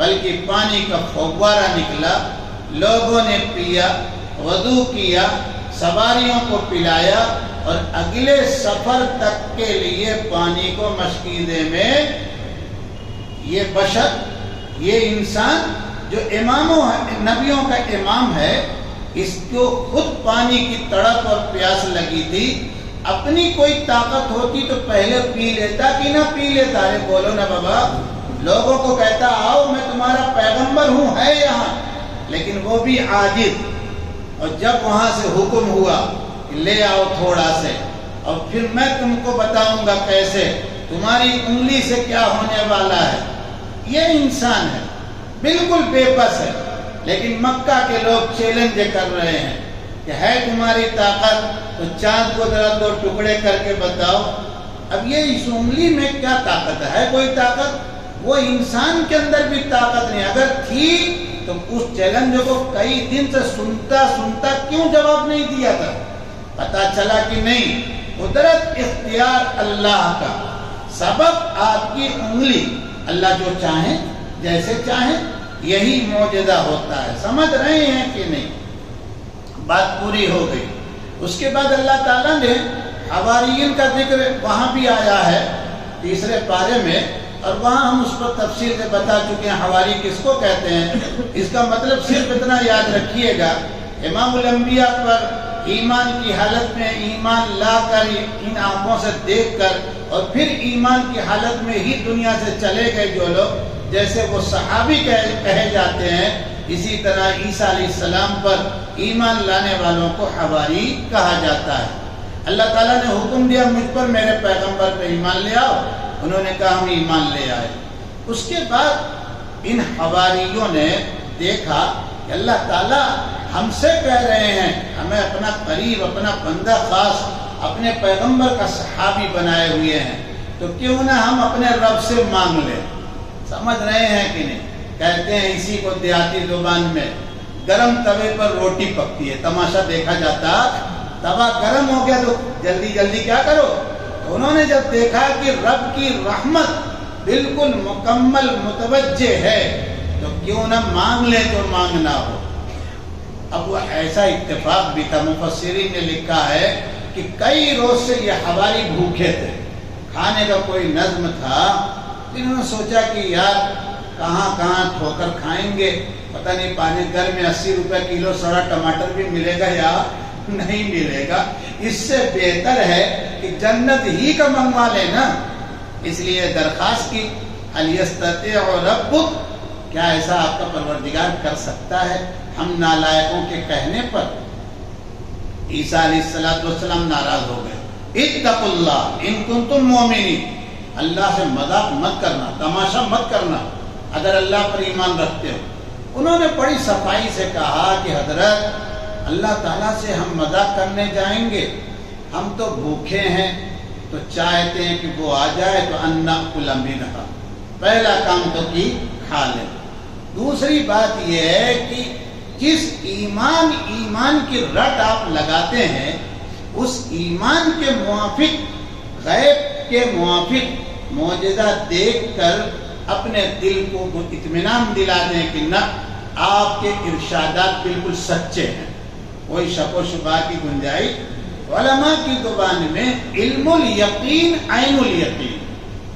بلکہ پانی کا فوارہ نکلا، لوگوں نے پیا، وضو کیا، سواریوں کو پلایا اور اگلے سفر تک کے لیے پانی کو مشکیزے میں یہ بشر، یہ انسان جو اماموں نبیوں کا امام ہے، اس کو خود پانی کی تڑپ اور پیاس لگی تھی، اپنی کوئی طاقت ہوتی تو پہلے پی لیتا کہ نہ پی لیتا؟ ارے بولو نا بابا، لوگوں کو کہتا آؤ میں تمہارا پیغمبر ہوں، ہے یہاں، لیکن وہ بھی عاجز۔ اور جب وہاں سے حکم ہوا کہ لے آؤ تھوڑا سے، اور پھر میں تم کو بتاؤں گا کیسے، تمہاری انگلی سے کیا ہونے والا ہے۔ یہ انسان ہے، بالکل بے بس ہے، لیکن مکہ کے لوگ چیلنج کر رہے ہیں کہ ہے تمہاری طاقت تو چاند کو ذرا 2 ٹکڑے کر کے بتاؤ۔ اب یہ اس انگلی میں کیا طاقت ہے کوئی طاقت؟ وہ انسان کے اندر بھی طاقت نہیں، اگر تھی تو اس چیلنج کو کئی دن سے سنتا کیوں جواب نہیں دیا تھا؟ پتا چلا کہ نہیں، قدرت اختیار اللہ کا، سبب آپ کی انگلی، اللہ جو چاہیں جیسے چاہیں، یہی معجزہ ہوتا ہے۔ سمجھ رہے ہیں کہ نہیں؟ بات پوری ہو گئی۔ اس کے بعد اللہ تعالیٰ نے حواریین کا ذکر وہاں بھی آیا ہے 3 پارے میں، اور وہاں ہم اس پر تفصیل سے بتا چکے ہیں حواری کس کو کہتے ہیں۔ اس کا مطلب صرف اتنا یاد رکھیے گا، امام الانبیاء پر ایمان کی حالت میں ایمان لا کر، ان آنکھوں سے دیکھ کر، اور پھر ایمان کی حالت میں ہی دنیا سے چلے گئے جو لوگ، جیسے وہ صحابی کہے جاتے ہیں، اسی طرح عیسیٰ علیہ السلام پر ایمان لانے والوں کو حواری کہا جاتا ہے۔ اللہ تعالیٰ نے حکم دیا مجھ پر، میرے پیغمبر پہ ایمان لے آؤ، انہوں نے کہا ہم ایمان لے آئے۔ اس کے بعد ان حواریوں نے دیکھا کہ اللہ تعالیٰ ہم سے کہہ رہے ہیں ہمیں اپنا قریب، اپنا بندہ خاص، اپنے پیغمبر کا صحابی بنائے ہوئے ہیں، تو کیوں نہ ہم اپنے رب سے مانگ لیں۔ سمجھ رہے ہیں کہ نہیں؟ کہتے ہیں اسی کو دیہاتی زبان میں گرم توے پر روٹی پکتی ہے۔ تماشا دیکھا جاتا، توا گرم ہو گیا تو جلدی جلدی کیا کرو؟ تو انہوں نے جب دیکھا کہ رب کی رحمت بالکل مکمل متوجہ ہے تو کیوں نہ مانگ لیں جو مانگنا ہو۔ اب وہ ایسا اتفاق بھی تھا، مفسرین نے لکھا ہے کہ کئی روز سے یہ حواری بھوکے تھے، کھانے کا کوئی نظم تھا، انہوں نے سوچا کہ یار کہاں کہاں ٹھوکر کھائیں گے، پتہ نہیں پانی گھر میں 80 روپے کلو سڑا ٹماٹر بھی ملے گا یا نہیں ملے گا، اس سے بہتر ہے کہ جنت ہی کا منگوا لینا۔ اس لیے درخواست کی، هل يستطيع ربک، کیا ایسا آپ کا پروردگار کر سکتا ہے؟ ہم نالائقوں کے کہنے پر عیسیٰ علیہ السلام ناراض ہو گئے۔ اتقوا اللہ ان کنتم مؤمنین، اللہ سے مذاق مت کرنا، تماشا مت کرنا اگر اللہ پر ایمان رکھتے ہو۔ انہوں نے بڑی صفائی سے کہا کہ حضرت اللہ تعالیٰ سے ہم مذاق کرنے جائیں گے؟ ہم تو بھوکے ہیں، تو چاہتے ہیں کہ وہ آ جائے تو انا کل منھا، پہلا کام تو کی کھا لیں۔ دوسری بات یہ ہے کہ جس ایمان کی رٹ آپ لگاتے ہیں، اس ایمان کے موافق، غیب کے موافق معجزہ دیکھ کر اپنے دل کو اطمینان دلا دیں کہ نہ، آپ کے ارشادات بالکل سچے ہیں، کوئی شک و شبہ کی گنجائش۔ علماء کی زبان میں علم الیقین عین الیقین،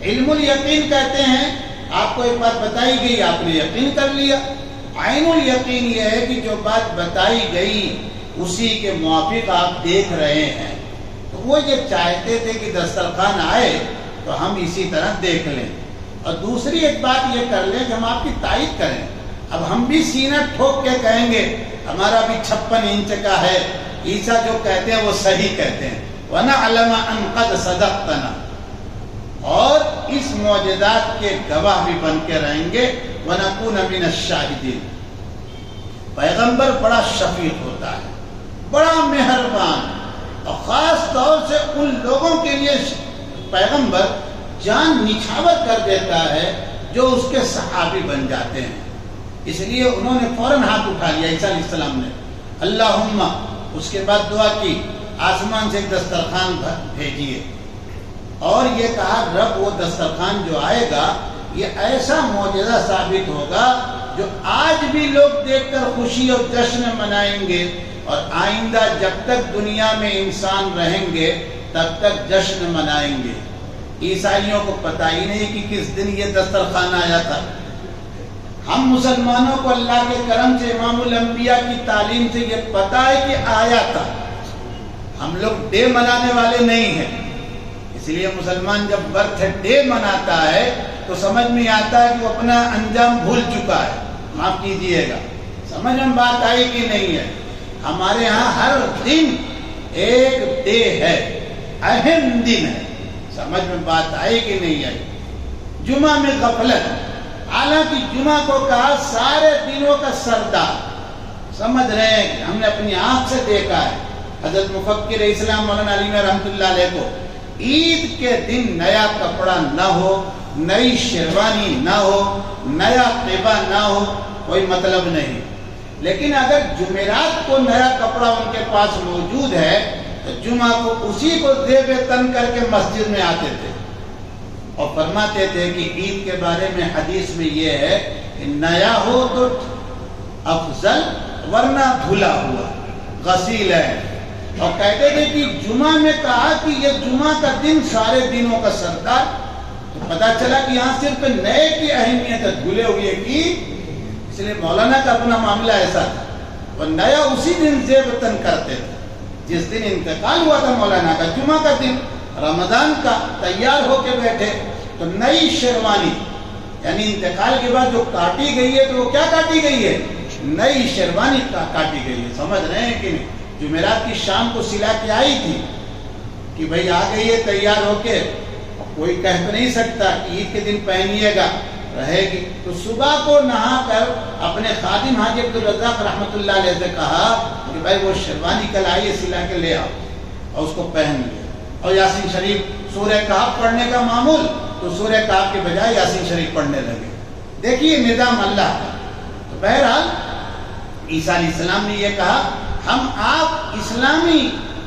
علم الیقین کہتے ہیں آپ کو ایک بات بتائی گئی، آپ نے یقین کر لیا۔ عین الیقین یہ ہے کہ جو بات بتائی گئی اسی کے موافق آپ دیکھ رہے ہیں۔ تو وہ یہ چاہتے تھے کہ دسترخوان آئے تو ہم اسی طرح دیکھ لیں، اور دوسری ایک بات یہ کر لیں کہ ہم آپ کی تائید کریں۔ اب ہم بھی سینہ ٹھوک کے کہیں گے ہمارا بھی 56 انچ کا ہے، عیسیٰ جو کہتے ہیں وہ صحیح کہتے ہیں، وَنَعْلَمَ أَنْ قَدْ صَدَقْتَنَا، اور اس معجزات کے گواہ بھی بن کے رہیں گے، وَنَكُونَ مِنَ الشَّاهِدِينَ۔ پیغمبر بڑا شفیق ہوتا ہے، بڑا مہربان، اور خاص طور سے ان لوگوں کے لیے پیغمبر جان نچھاور کر دیتا ہے جو اس کے صحابی بن جاتے ہیں۔ اس لیے انہوں نے فوراً ہاتھ اٹھا لیا عیسیٰ علیہ السلام نے، اللہم، اس کے بعد دعا کی آسمان سے ایک دسترخوان بھیجیے، اور یہ کہا رب وہ دسترخوان جو آئے گا یہ ایسا معجزہ ثابت ہوگا جو آج بھی لوگ دیکھ کر خوشی اور جشن منائیں گے، اور آئندہ جب تک دنیا میں انسان رہیں گے تب تک جشن منائیں گے۔ عیسائیوں کو پتہ ہی نہیں کہ کس دن یہ دسترخوان آیا تھا۔ ہم مسلمانوں کو اللہ کے کرم سے، امام الانبیاء کی تعلیم سے یہ پتہ ہے کہ آیا تھا۔ ہم لوگ ڈے منانے والے نہیں ہیں، اس لیے مسلمان جب برتھ ڈے مناتا ہے تو سمجھ میں آتا ہے کہ وہ اپنا انجام بھول چکا ہے۔ معاف کیجئے گا، سمجھ میں بات آئی کہ نہیں ہے؟ ہمارے ہاں ہر دن ایک ڈے ہے، اہم دن ہے۔ سمجھ میں بات آئی کہ نہیں آئی؟ جمعہ میں غفلت، حالانکہ جمعہ کو کہا سارے دنوں کا سردار۔ سمجھ رہے ہیں کہ ہم نے اپنی آنکھ سے دیکھا ہے، حضرت مفکر اسلام مولانا علی رحمۃ اللہ علیہ کو عید کے دن نیا کپڑا نہ ہو، نئی شیروانی نہ ہو، نیا قبا نہ ہو، کوئی مطلب نہیں۔ لیکن اگر جمعرات کو نیا کپڑا ان کے پاس موجود ہے تو جمعہ کو اسی کو زیب تن کر کے مسجد میں آتے تھے، اور فرماتے تھے کہ عید کے بارے میں حدیث میں یہ ہے کہ نیا ہو تو افضل، ورنہ دھلا ہوا غسیل ہے۔ اور کہتے تھے کہ جمعہ میں کہا کہ یہ جمعہ کا دن سارے دنوں کا سردار، تو پتا چلا کہ یہاں صرف نئے کی اہمیت ہے، دھلے ہوئے کی۔ اس لیے مولانا کا اپنا معاملہ ایسا تھا، وہ نیا اسی دن زیب تن کرتے تھے جس دن انتقال ہوا تھا مولانا کا، جمعہ کا دن رمضان کا، تیار ہو کے بیٹھے تو نئی شیروانی، یعنی انتقال کے بعد جو کاٹی گئی ہے تو وہ کیا کاٹی گئی ہے؟ نئی شیروانی کاٹی گئی ہے۔ سمجھ رہے ہیں کہ نہیں؟ جمعرات کی شام کو سلا کے آئی تھی کہ بھئی آ گئی ہے تیار ہو کے، کوئی کہہ تو نہیں سکتا کہ عید کے دن پہنیے گا، رہے گی۔ تو صبح کو نہا کر اپنے خادم حاجی عبدالرزاق رحمۃ اللہ علیہ سے کہا کہ بھائی وہ شیروانی کل آئیے سلا کے لے آؤ، اور اس کو پہن لیا۔ اور یاسین شریف سورہ کہف پڑھنے کا معمول، تو سورہ کہف کے بجائے یاسین شریف پڑھنے لگے۔ دیکھیے نظام اللہ کا۔ تو بہرحال عیسیٰ علیہ السلام نے یہ کہا ہم آپ اسلامی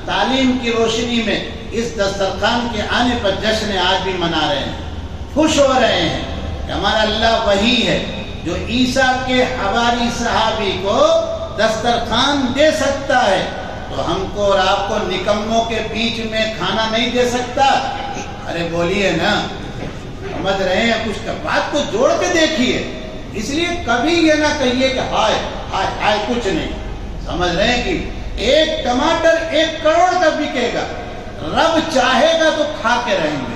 تعلیم کی روشنی میں اس دسترخوان کے آنے پر جشن آج بھی منا رہے ہیں، خوش ہو رہے ہیں کہ ہمارا اللہ وہی ہے جو عیسیٰ کے حواری صحابی کو دسترخوان دے سکتا ہے، تو ہم کو اور آپ کو نکموں کے بیچ میں کھانا نہیں دے سکتا؟ ارے بولیے نا، سمجھ رہے ہیں؟ کچھ بات کو جوڑ کے دیکھیے۔ اس لیے کبھی یہ نہ کہیے کہ ہائے ہائے ہائے کچھ نہیں۔ سمجھ رہے ہیں کہ ایک ٹماٹر 1 کروڑ کا بکے گا، رب چاہے گا تو کھا کے رہیں گے،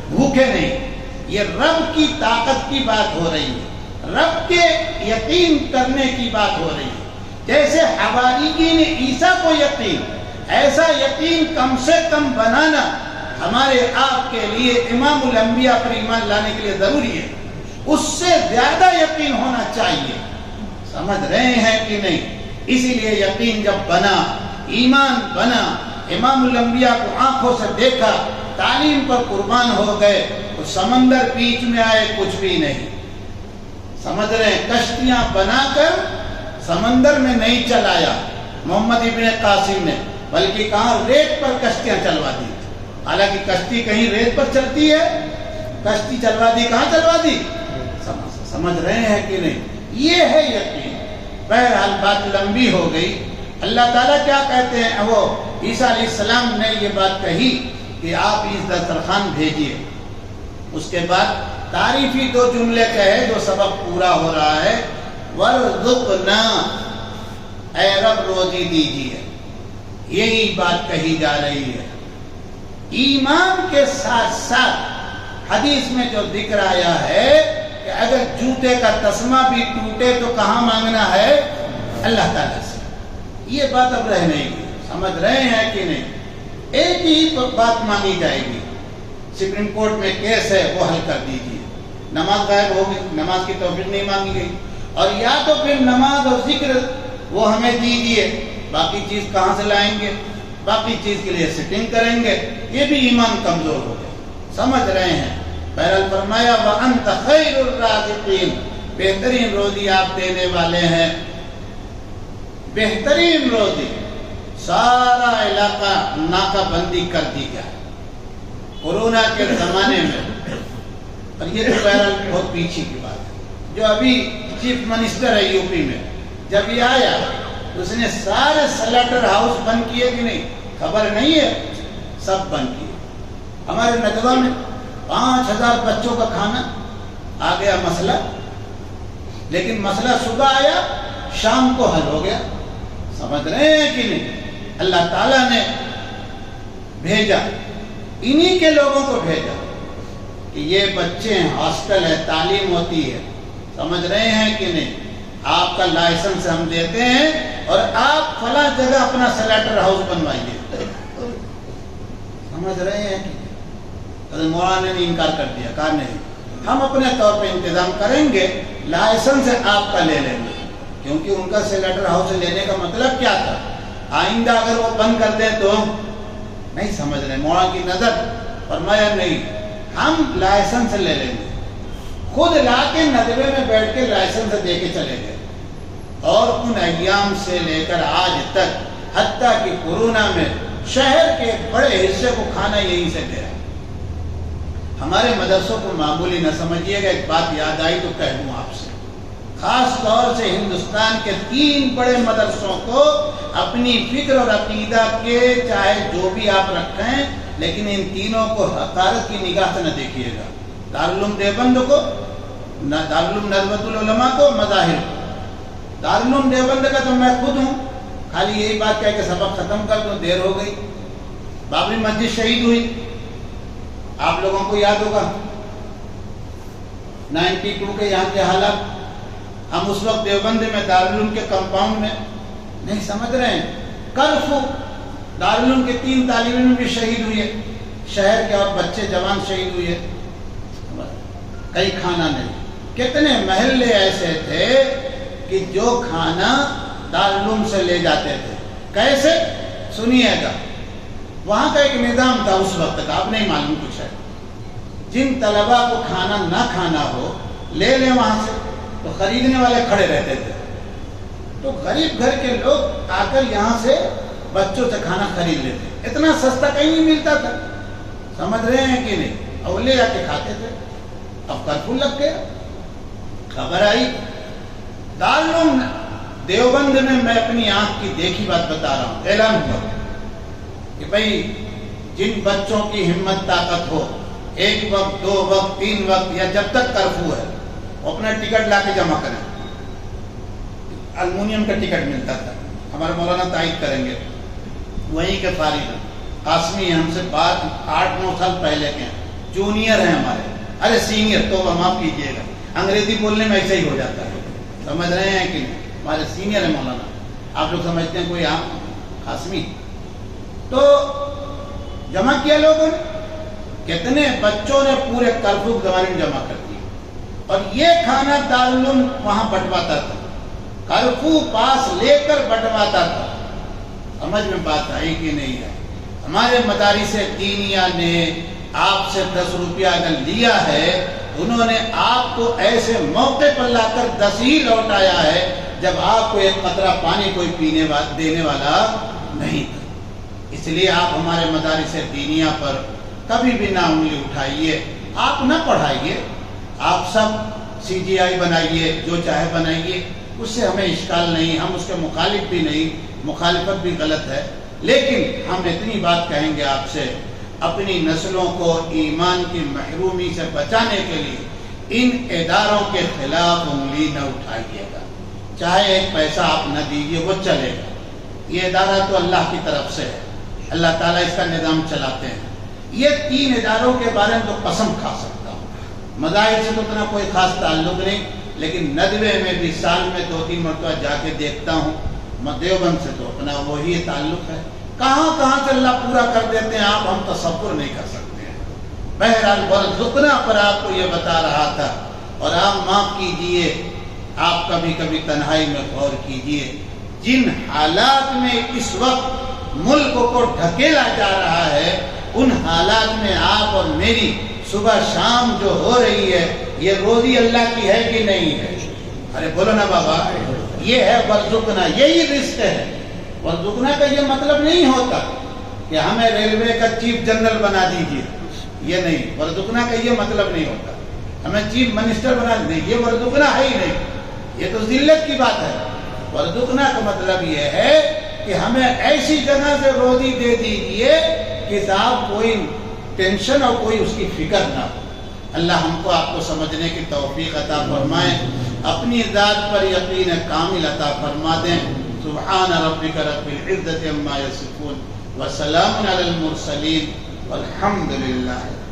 بھوکے نہیں۔ یہ رب کی طاقت کی بات ہو رہی ہے، رب کے یقین کرنے کی بات ہو رہی ہے۔ جیسے حواریین عیسیٰ کو یقین، ایسا یقین کم سے کم بنانا ہمارے آپ کے لیے امام الانبیاء پر ایمان لانے کے لیے ضروری ہے۔ اس سے زیادہ یقین ہونا چاہیے۔ سمجھ رہے ہیں کہ نہیں؟ اسی لیے یقین جب بنا، ایمان بنا، امام الانبیاء کو آنکھوں سے دیکھا، تعلیم پر قربان ہو گئے، تو سمندر بیچ میں آئے کچھ بھی نہیں۔ سمجھ رہے ہیں؟ کشتیاں بنا کر سمندر میں نہیں چلایا محمد ابن قاسم نے، بلکہ کہاں ریت پر کشتیاں چلوا دی۔ حالانکہ کشتی کہیں ریت پر چلتی ہے؟ کشتی چلوا دی، کہاں چلوا دی؟ سمجھ رہے ہیں کہ نہیں؟ یہ ہے یقین۔ بہرحال بات لمبی ہو گئی۔ اللہ تعالیٰ کیا کہتے ہیں؟ وہ عیسیٰ علیہ السلام نے یہ بات کہی کہ آپ اس دسترخوان بھیجیے۔ اس کے بعد تعریفی 2 جملے کہے جو سبق پورا ہو رہا ہے، وَارْزُقْنَا، اے رب روزی دیجیے۔ یہی بات کہی جا رہی ہے۔ ایمان کے ساتھ ساتھ حدیث میں جو ذکر آیا ہے کہ اگر جوتے کا تسمہ بھی ٹوٹے تو کہاں مانگنا ہے؟ اللہ تعالیٰ سے۔ یہ بات اب رہ نہیں گئی۔ سمجھ رہے ہیں کہ نہیں؟ ایک ہی بات مانگی جائے گی۔ سپریم کورٹ میں کیس ہے، وہ حل کر دیجیے۔ نماز غائب ہوگی، نماز کی توفیق نہیں مانگی گئی، اور یا تو پھر نماز اور ذکر وہ ہمیں دیجیے، باقی چیز کہاں سے لائیں گے؟ باقی چیز کے لیے سیٹنگ کریں گے۔ یہ بھی ایمان کمزور ہو گیا۔ سمجھ رہے ہیں؟ بہرحال فرمایا وَأَنْتَ خَيْرُ الرَّازِقِينَ، بہترین روزی آپ دینے والے ہیں۔ بہترین روزی۔ سارا علاقہ ناکہ بندی کر دی گیا۔ کورونا کے زمانے میں اور یہ تو بہرحال بہت پیچھے کی بات ہے. جو ابھی چیف منسٹر ہے یو پی میں، جب یہ آیا اس نے سارے سلیٹر ہاؤس بند کیے کہ نہیں؟ خبر نہیں ہے، سب بند کیے. ہمارے ندوہ میں 5000 بچوں کا کھانا آ گیا مسئلہ، لیکن مسئلہ صبح آیا شام کو حل ہو گیا. سمجھ رہے ہیں کہ نہیں؟ اللہ تعالیٰ نے بھیجا، انہی کے لوگوں کو بھیجا کہ یہ بچے ہیں، ہاسٹل ہے، تعلیم ہوتی ہے. سمجھ رہے ہیں کہ نہیں؟ آپ کا لائسنس ہم دیتے ہیں اور آپ فلاں جگہ اپنا سلیٹر ہاؤس بنوائیے. سمجھ رہے ہیں کہ حضرت مولانا نے انکار کر دیا، کہا نہیں ہم اپنے طور پہ انتظام کریں گے، لائسنس آپ کا لے لیں گے. کیونکہ ان کا سلیٹر ہاؤس لینے کا مطلب کیا تھا؟ آئندہ اگر وہ بند کر دیں تو نہیں. سمجھ رہے مولانا کی نظر، فرمایا نہیں ہم لائسنس لے لیں گے. خود لا کے ندوے میں بیٹھ کے لائسنس دے کے چلے گئے. اور ان ایام سے لے کر آج تک، حتیٰ کہ کورونا میں شہر کے بڑے حصے کو کھانا یہیں سے گیا. ہمارے مدرسوں کو معمولی نہ سمجھیے گا. ایک بات یاد آئی تو کہہ دوں آپ سے، خاص طور سے ہندوستان کے 3 بڑے مدرسوں کو اپنی فکر اور عقیدہ کے چاہے جو بھی آپ رکھیں، لیکن ان تینوں کو حقارت کی نگاہ سے نہ دیکھیے گا. دارالعلوم دیوبند کو، دارالعلوم ندوۃ العلماء کو، مظاہر کو. دارالعلوم دیوبند کا تو میں خود ہوں، خالی یہی بات کہہ کے سبق ختم کر دوں، دیر ہو گئی. بابری مسجد شہید ہوئی، آپ لوگوں کو یاد ہوگا 92 کے یہاں کے حالات. ہم اس وقت دیوبند میں دارالعلوم کے کمپاؤنڈ میں نہیں. سمجھ رہے ہیں؟ کرفو، دارالعلوم کے 3 طالب علم بھی شہید ہوئے، شہر کے اور بچے جوان شہید ہوئے. کئی کھانا نہیں. کتنے محلے ایسے تھے کہ جو کھانا دارالعلوم سے لے جاتے تھے. کیسے؟ سنیے گا. وہاں کا ایک نظام تھا اس وقت کا، اب نہیں معلوم کچھ ہے. جن طلبا کو کھانا نہ کھانا ہو لے لیں وہاں سے، تو خریدنے والے کھڑے رہتے تھے. تو غریب گھر کے لوگ آ کر یہاں سے بچوں سے کھانا خرید لیتے. اتنا سستا کہیں نہیں ملتا تھا. سمجھ رہے ہیں کہ نہیں؟ اور لے جا کے کھاتے تھے. اب کرفیو لگ گیا. خبر آئی دارالعلوم دیوبند میں، میں اپنی آنکھ کی دیکھی بات بتا رہا ہوں. اعلان ہوا کہ بھائی جن بچوں کی ہمت طاقت ہو، 1 وقت 2 وقت 3 وقت یا جب تک کرفیو ہے، وہ اپنا ٹکٹ لا کے جمع کریں. المونیم کا ٹکٹ ملتا تھا، ہمارے مولانا تائید کریں گے، وہیں کے فارغ ہیں. قاسمی ہم سے بات 8-9 سال پہلے کے ہیں، جونیئر ہیں ہمارے. ارے سینئر تو معاف کیجیے گا، انگریزی بولنے میں ایسا ہی ہو جاتا ہے. سمجھ رہے ہیں کہ ہمارے سینئر ہیں مولانا. آپ لوگ سمجھتے ہیں کوئی عام قاسمی. تو جمع کیا لوگوں نے، کتنے بچوں نے پورے کرفیو کے زمانے میں جمع کر دیا. اور یہ کھانا دارالعلوم وہاں بٹواتا تھا، کرفیو پاس لے کر بٹواتا تھا. سمجھ میں بات آئی کہ نہیں ہے؟ ہمارے مدارس دینیہ نے آپ سے 10 روپیہ اگر لیا ہے، انہوں نے آپ کو ایسے موقع پر لا کر 10 ہی لوٹایا ہے جب آپ کو ایک قطرہ پانی کوئی دینے والا نہیں تھا. اس لیے آپ ہمارے مدارس دینیہ پر کبھی بھی نہ انگلی اٹھائیے. آپ نہ پڑھائیے، آپ سب CGI بنائیے، جو چاہے بنائیے، اس سے ہمیں اشکال نہیں. ہم اس کے مخالف بھی نہیں، مخالفت بھی غلط ہے. لیکن ہم اتنی بات کہیں گے آپ سے، اپنی نسلوں کو ایمان کی محرومی سے بچانے کے لیے ان اداروں کے خلاف انگلی نہ اٹھائیے گا. چاہے 1 پیسہ آپ نہ دیجیے، وہ چلے گا. یہ ادارہ تو اللہ کی طرف سے ہے، اللہ تعالیٰ اس کا نظام چلاتے ہیں. یہ 3 اداروں کے بارے میں تو قسم کھا سکتا ہوں. مذاہب سے تو اتنا کوئی خاص تعلق نہیں، لیکن ندوے میں بھی سال میں 2-3 مرتبہ جا کے دیکھتا ہوں. دیوبند سے تو اپنا وہی تعلق ہے. کہاں سے اللہ پورا کر دیتے ہیں آپ، ہم تصور نہیں کر سکتے ہیں. بہرحال ورزقنا پر آپ کو یہ بتا رہا تھا. اور آپ معاف کیجئے، آپ کبھی کبھی تنہائی میں غور کیجئے، جن حالات میں اس وقت ملک کو ڈھکیلا جا رہا ہے، ان حالات میں آپ اور میری صبح شام جو ہو رہی ہے، یہ روزی اللہ کی ہے کہ نہیں ہے؟ ارے بولو نا بابا. یہ ہے ورزقنا، یہی رزق ہے. ورزقنا کا یہ مطلب نہیں ہوتا کہ ہمیں ریلوے کا چیف جنرل بنا دیجیے، یہ نہیں. ورزقنا کا یہ مطلب نہیں ہوتا. ہمیں چیف منسٹر بنا دیں، یہ ورزقنا ہے ہی نہیں، یہ تو ذلت کی بات ہے۔ ورزقنا کا مطلب یہ ہے کہ ہمیں ایسی جگہ سے روزی دے دیجئے کہ صاحب کوئی ٹینشن اور کوئی اس کی فکر نہ ہو۔ اللہ ہم کو آپ کو سمجھنے کی توفیق عطا فرمائے، اپنی ذات پر یقین کامل عطا فرما دیں۔ سبحان ربک رب العزت عما یصفون وسلام علی المرسلین والحمد للہ۔